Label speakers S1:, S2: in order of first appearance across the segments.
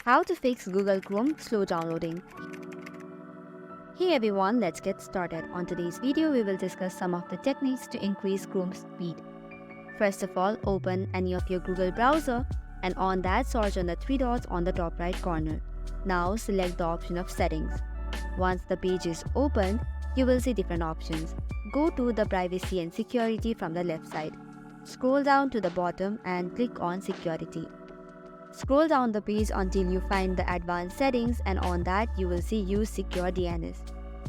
S1: How to fix Google Chrome slow downloading. Hey everyone, let's get started. On today's video, we will discuss some of the techniques to increase Chrome speed. First of all, open any of your Google browser and on that search on the three dots on the top right corner. Now select the option of settings. Once the page is open, you will see different options. Go to the privacy and security from the left side. Scroll down to the bottom and click on security. Scroll down the page until you find the advanced settings and on that you will see use secure DNS.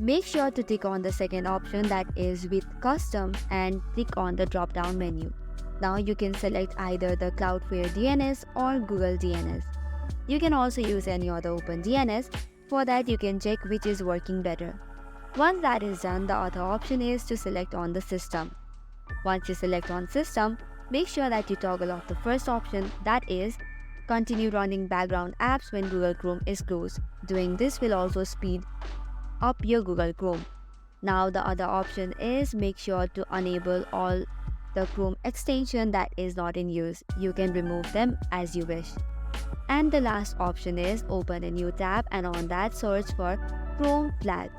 S1: Make sure to tick on the second option that is with custom and click on the drop down menu. Now you can select either the Cloudflare DNS or Google DNS. You can also use any other open DNS. For that you can check which is working better. Once that is done, the other option is to select on the system. Once you select on system, make sure that you toggle off the first option, that is continue running background apps when Google Chrome is closed. Doing this will also speed up your Google Chrome. Now the other option is make sure to enable all the Chrome extension that is not in use. You can remove them as you wish. And the last option is open a new tab and on that search for Chrome flag.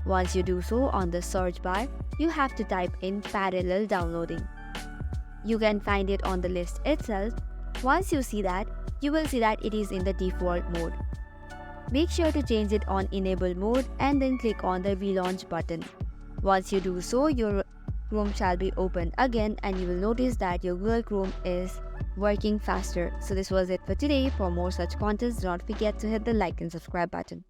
S1: Once you do so, on the search bar, you have to type in parallel downloading. You can find it on the list itself. Once you see that, you will see that it is in the default mode. Make sure to change it on enable mode and then click on the relaunch button. Once you do so, your Chrome shall be opened again and you will notice that your Google Chrome is working faster. So this was it for today. For more such contents, do not forget to hit the like and subscribe button.